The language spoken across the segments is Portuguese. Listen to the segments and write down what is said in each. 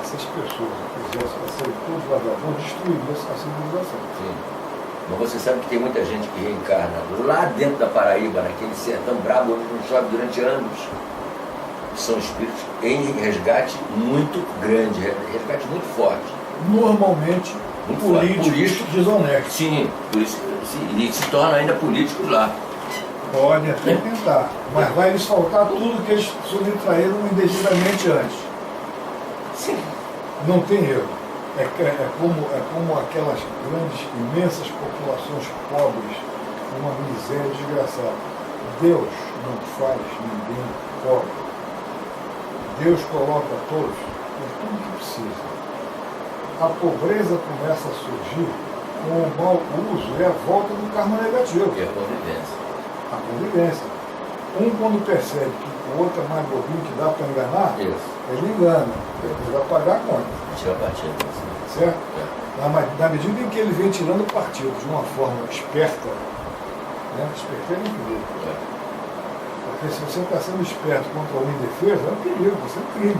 se as pessoas quisessem serem todos vagabundos, destruiriam a civilização. Sim. Mas você sabe que tem muita gente que reencarna lá dentro da Paraíba, naquele sertão brabo, onde não chove durante anos. São espíritos em resgate muito grande, resgate muito forte. Normalmente, Muito políticos desonestos. Sim, por isso, sim, e se tornam ainda políticos lá. Podem até tentar, mas vai lhes faltar tudo que eles subtraíram indevidamente antes. Sim. Não tem erro. É como aquelas grandes, imensas populações pobres, uma miséria desgraçada. Deus não faz ninguém pobre. Deus coloca todos com tudo que precisa. A pobreza começa a surgir com o mau uso e a volta do karma negativo. E a convivência. A convivência. Quando percebe que o outro é mais bobinho que dá para enganar, Isso. ele engana. Ele vai pagar a conta. Tira a partida. Certo? Na medida em que ele vem tirando partido de uma forma esperta, né? Esperta é incrível. Porque se você está sendo esperto contra um indefeso, é um perigo, você é um crime.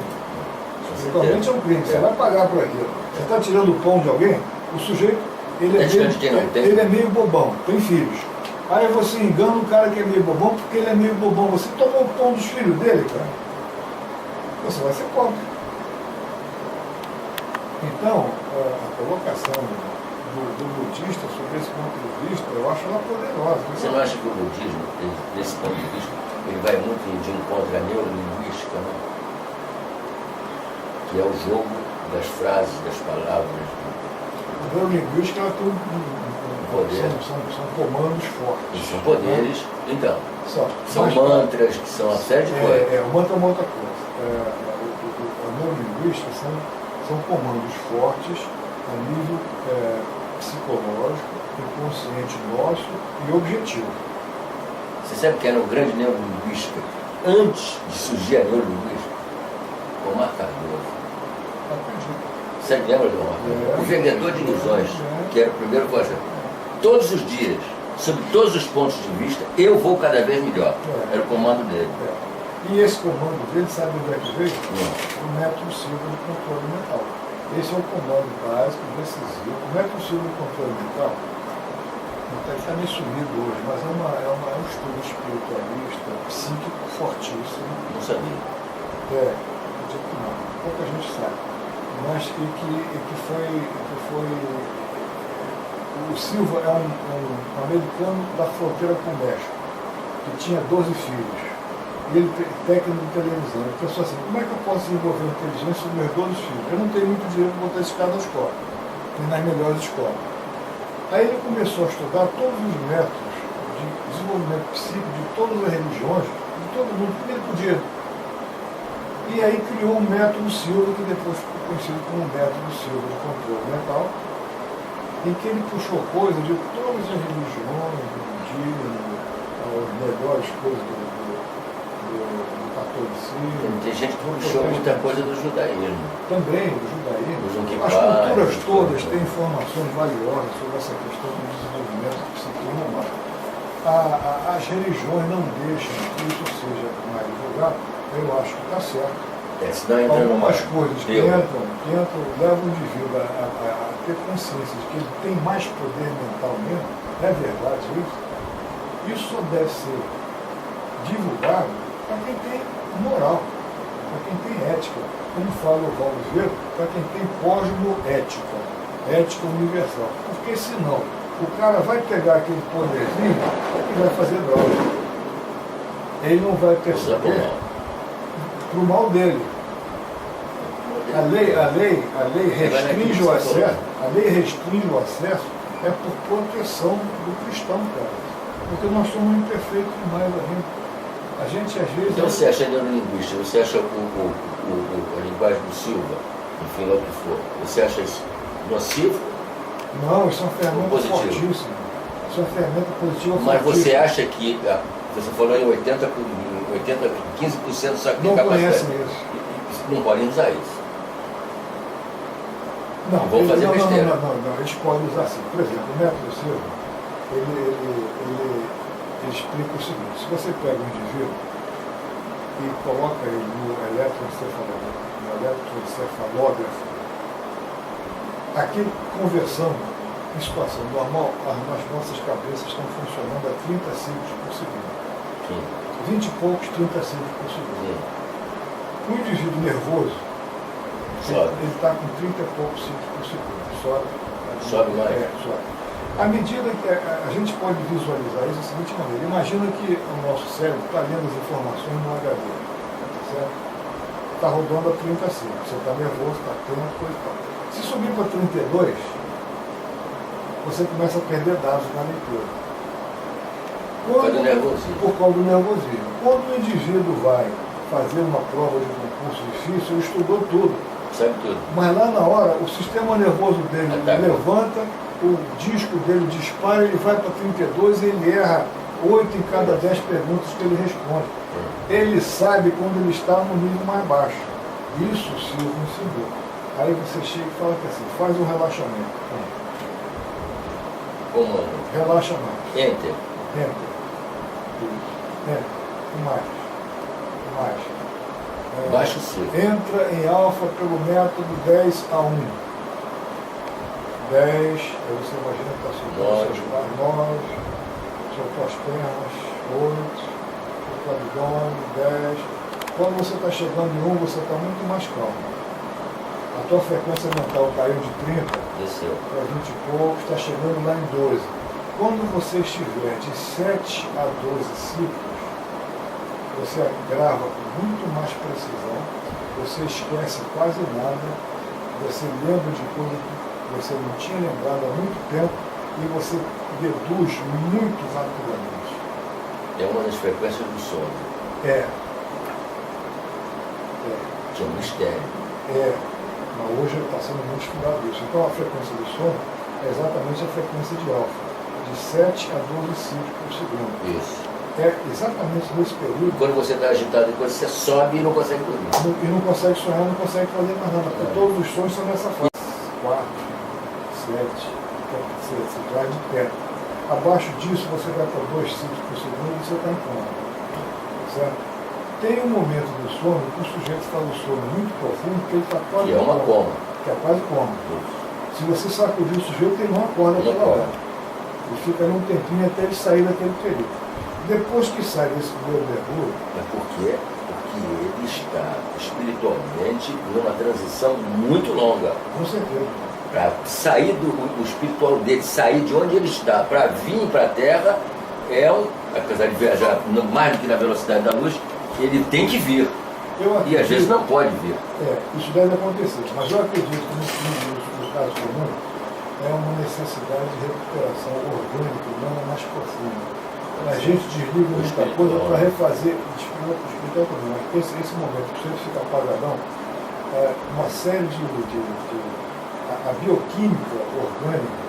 Totalmente é um crime, você vai pagar por aquilo. Você está tirando o pão de alguém, o sujeito, ele é meio bobão, tem filhos. Aí você engana um cara que é meio bobão porque ele é meio bobão. Você tomou o pão dos filhos dele, cara. Você vai ser pobre. Então, a colocação do budista sobre esse ponto de vista, eu acho ela poderosa. Você não acha que o budismo, desse ponto de vista, ele vai muito de encontro à neurolinguística, né? Que é o jogo das frases, das palavras. A neurolinguística ela tem são comandos fortes. São poderes, né? Então. São mantras, que são uma série de coisas. O mantra é uma outra coisa. A neurolinguística são comandos fortes a nível psicológico, inconsciente nosso e objetivo. Você sabe que era um grande neurolinguística antes de surgir a neurolinguística? O Marcador. Você lembra do Marcador? O vendedor de ilusões, que era o primeiro coisa. Todos os dias, sob todos os pontos de vista, eu vou cada vez melhor. Era o comando dele. E esse comando dele, sabe onde é que veio? O método Silva de controle mental. Esse é o comando básico, decisivo. O método Silva de controle mental está meio sumido hoje, mas é um estudo espiritualista, psíquico fortíssimo. Não sabia. Acredito que não. Pouca gente sabe. Mas que foi. O Silva é um americano da fronteira com o México, que tinha 12 filhos. E ele, técnico de televisão, ele pensou assim, como é que eu posso desenvolver inteligência sobre meus 12 filhos? Eu não tenho muito dinheiro para botar esse cara na escola, nem nas melhores escolas. Aí ele começou a estudar todos os métodos de desenvolvimento psíquico de todas as religiões, de todo mundo, que ele podia. E aí criou um método Silva, que depois ficou conhecido como método Silva de controle mental, em que ele puxou coisa de todas as religiões, do budismo, as melhores coisas do catolicismo. Tem gente que puxou muita coisa do judaísmo. Também, do judaísmo. As culturas todas têm informações valiosas sobre essa questão do desenvolvimento psiquico-humano. As religiões não deixam que isso seja mais divulgado, eu acho que está certo. Algumas coisas que entram, levam o indivíduo a ter consciência de que ele tem mais poder mental mesmo, é verdade isso. Isso só deve ser divulgado para quem tem moral, para quem tem ética. Como fala o Valdo Vieira, para quem tem cosmoética, ética universal. Porque senão, o cara vai pegar aquele poderzinho e vai fazer droga. Ele não vai perceber para o mal dele. A lei restringe o acesso, é por proteção do cristão, cara. Porque nós somos imperfeitos demais ainda. A gente às vezes. Então você acha neurolinguista, você acha a linguagem do Silva, enfim, lá o que for, você acha isso nocivo? Não, isso é uma ferramenta fortíssima. Isso é uma ferramenta positiva. Mas fortíssima. Você acha que, você falou em 15% só que não tem capacidade. Conhecem isso. Não podem usar isso. Não, vão fazer besteira. Não, eles podem usar assim. Por exemplo, o método Silva, ele explica o seguinte: se você pega um indivíduo e coloca ele no eletroencefalógrafo, aqui conversando em situação normal, as nossas cabeças estão funcionando a 30 ciclos por segundo. Sim. 20 e poucos, 30 ciclos por segundo. Sim. O indivíduo nervoso, ele está com 30 e poucos ciclos por segundo. Sobe mais? Sobe. À medida que a gente pode visualizar isso da seguinte maneira, imagina que o nosso cérebro está lendo as informações no HD, certo? Está rodando a 30 ciclos, você está nervoso, está tendo coisa e tal. Se subir para 32, você começa a perder dados na leitura. Por causa do nervosismo. Quando o indivíduo vai fazer uma prova de concurso difícil, ele estudou tudo. Sabe tudo. Mas lá na hora, o sistema nervoso dele levanta, o disco dele dispara, ele vai para 32 e ele erra 8 em cada 10 perguntas que ele responde. Ele sabe quando ele está no nível mais baixo. Isso o Silvio ensinou. Aí você chega e fala que assim, faz um relaxamento. Comando. Relaxa mais. Enter. Mais. Baixa o ciclo. Entra em alfa pelo método 10 a 1. 10, aí você imagina que está subindo seus nós, suas pernas, 8, seu abdômen, 10. Quando você está chegando em 1, você está muito mais calmo. A tua frequência mental caiu de 30 para 20 e pouco, está chegando lá em 12. Quando você estiver de 7 a 12 ciclos, você grava com muito mais precisão, você esquece quase nada, você lembra de coisas que você não tinha lembrado há muito tempo e você deduz muito rapidamente. É uma das frequências do sono. É. Que é um mistério. Mas hoje está sendo muito estudado isso. Então a frequência do sono é exatamente a frequência de alfa, de 7 a 12 ciclos por segundo. Isso. É exatamente nesse período. Quando você está agitado, depois você sobe e não consegue dormir. E não consegue sonhar, não consegue fazer mais nada, porque todos os sonhos são nessa fase. 4, 7, você vai de pé. Abaixo disso você vai para 2 ciclos por segundo e você está em coma. Certo? Tem um momento do sono que o sujeito faz um sono muito profundo, que ele está quase que é uma coma. Que é quase coma. Se você sacudir o sujeito, ele não acorda pela hora. Ele fica ali um tempinho até ele sair daquele período. Depois que sai desse primeiro mergulho... Mas por quê? Porque ele está espiritualmente numa transição muito longa. Com certeza. Para sair do espiritual dele, sair de onde ele está, para vir para a Terra, apesar de viajar mais do que na velocidade da luz, ele tem que vir. E às vezes não pode vir. Isso deve acontecer. Mas eu acredito que no caso comum é uma necessidade de recuperação orgânica, não mais profunda. A gente desliga muita coisa para refazer, explicar também, mas esse momento que você fica apagadão, uma série a bioquímica orgânica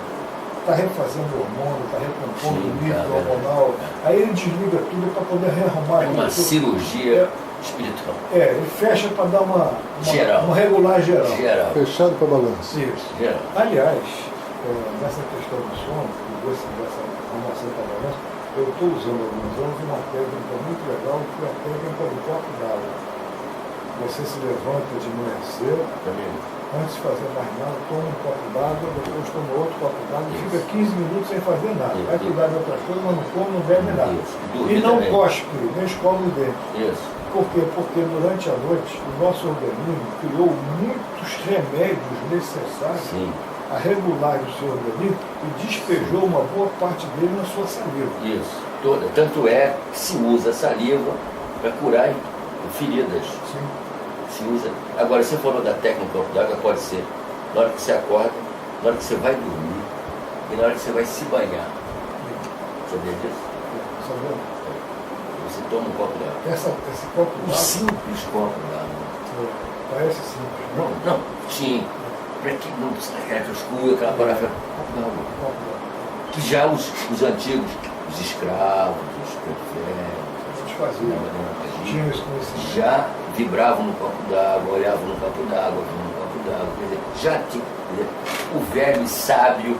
está refazendo o hormônio, está recompondo o nível hormonal, aí ele desliga tudo para poder rearrumar. É uma cirurgia espiritual. Ele fecha para dar uma regular geral. Fechado para balanço. Isso. Geral. Aliás, nessa questão do sono, dessa formação para balanço, eu estou usando há alguns anos uma técnica muito legal, que é a técnica do copo d'água. Você se levanta de manhã cedo, antes de fazer mais nada, toma um copo d'água, depois toma outro copo d'água e fica 15 minutos sem fazer nada. Vai cuidar de outras coisas, mas não come, não bebe nada. E não cospe, nem escova os dentes. Por quê? Porque durante a noite o nosso organismo criou muitos remédios necessários a regular o seu organismo e despejou uma boa parte dele na sua saliva. Isso, toda. Tanto é que se usa saliva para curar feridas. Sim. Se usa. Agora, você falou da técnica do copo d'água, pode ser na hora que você acorda, na hora que você vai dormir e na hora que você vai se banhar. Sabia disso? Sabia? Você toma um copo d'água. Esse copo d'água? Um simples copo d'água. Parece simples. Não, sim. Para que não aquela frescura, aquela parada. Copo d'água. Que já os antigos, os escravos, os velhos, já vibravam no copo d'água, olhavam no copo d'água, viam no copo d'água. Quer dizer, já tinha o velho e sábio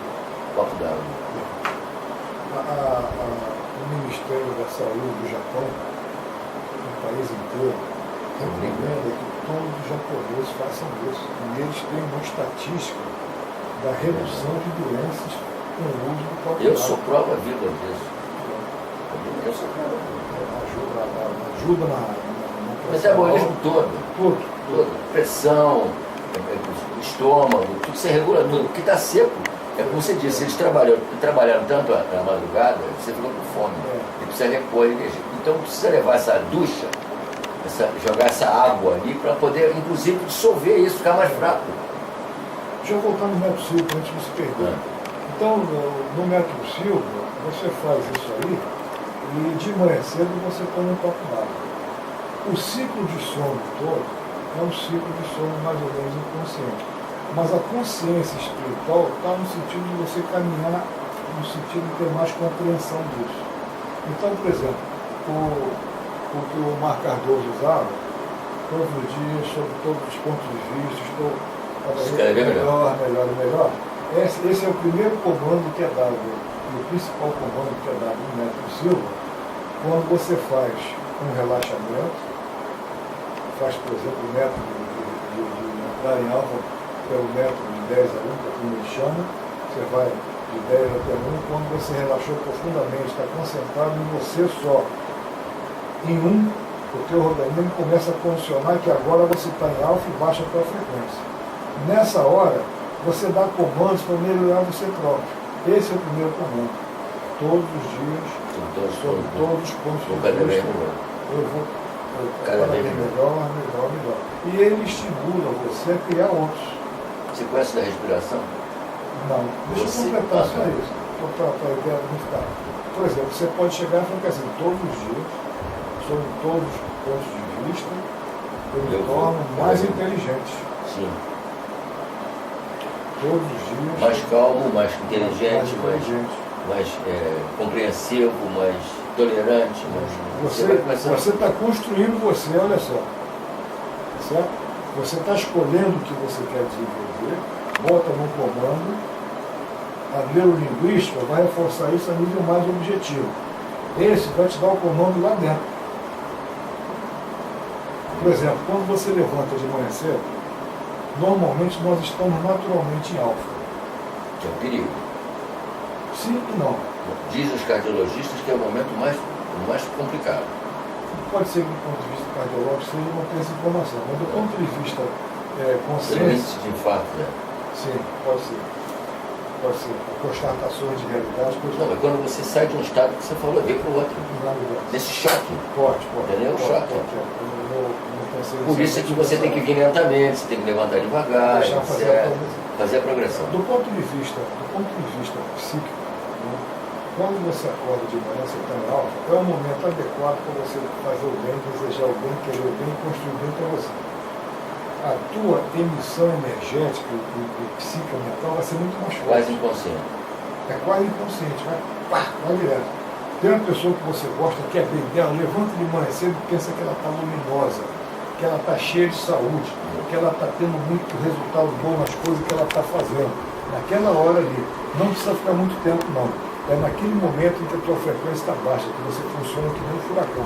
copo d'água. O Ministério da Saúde do Japão, país inteiro, recomenda que todos os japoneses façam isso. E eles têm uma estatística da redução de doenças com o uso do copo Eu d'água. sou prova viva disso. Eu sou prova viva. Ajuda na O metabolismo todo. tudo. Pressão, estômago, tudo se regula tudo. Porque está seco. É como você disse, eles trabalharam tanto na madrugada, você ficou com fome. E precisa repor energia. Então precisa levar essa ducha, jogar essa água ali para poder, inclusive, dissolver isso, ficar mais fraco. Deixa eu voltar no método Silva, antes de se perder. Então, no método Silva, você faz isso aí e de manhã cedo você toma um copo d'água. O ciclo de sono todo é um ciclo de sono mais ou menos inconsciente. Mas a consciência espiritual está no sentido de você caminhar, no sentido de ter mais compreensão disso. Então, por exemplo, o que o Marco Cardoso usava, todos os dias, sob todos os pontos de vista, estou melhor. Esse é o primeiro comando que é dado, e o principal comando que é dado no método Silva, quando você faz um relaxamento, faz, por exemplo, o método de entrar em alfa pelo método de 10 a 1, que é como ele chama, você vai de 10 até 1, quando você relaxou profundamente, está concentrado em você só, em um, o teu organismo começa a condicionar que agora você está em alfa e baixa a tua frequência. Nessa hora, você dá comandos para melhorar você próprio. Esse é o primeiro comando. Todos os dias, sobre todos os pontos de vista, eu vou cada vez melhor. E ele estimula você a criar outros. Você conhece da respiração? Não. Deixa eu completar só isso. Para a ideia não ficar. Por exemplo, você pode chegar e falar assim, todos os dias, sobre todos os pontos de vista, eu me torno mais inteligente. Sim. Todos os dias. Mais calmo, mais inteligente, mais compreensivo, mais tolerante. Você está construindo você, olha só. Certo? Você está escolhendo o que você quer desenvolver, bota no comando, a neurolinguística vai reforçar isso a nível mais objetivo. Esse vai te dar o comando lá dentro. Por exemplo, quando você levanta de manhã cedo, normalmente nós estamos naturalmente em alfa. Que é um perigo. Sim e não. Diz os cardiologistas que é o momento mais complicado. Pode ser que do ponto de vista cardiológico você não tenha essa informação, mas do ponto de vista consciente... Índice de infarto, né? Sim, pode ser. Pode ser. Constatações de realidade... Não, mas quando você sai de um estado que você falou, vem para o outro. Desse choque. Pode. Entendeu? Choque. Não por isso é que você tem que vir lentamente, você tem que levantar devagar, fazer a progressão. Do ponto de vista psíquico, né? Quando você acorda de manhã, você está em alfa, é o momento adequado para você fazer o bem, desejar o bem, querer o bem, construir o bem para você. A tua emissão energética e psíquica mental vai ser muito mais forte. Quase inconsciente. É quase inconsciente, vai direto. Tem uma pessoa que você gosta, que é bem dela, levanta de manhã cedo e pensa que ela está luminosa, que ela está cheia de saúde, que ela está tendo muito resultado bom nas coisas que ela está fazendo. Naquela hora ali. Não precisa ficar muito tempo, não. É naquele momento em que a tua frequência está baixa, que você funciona que nem um furacão.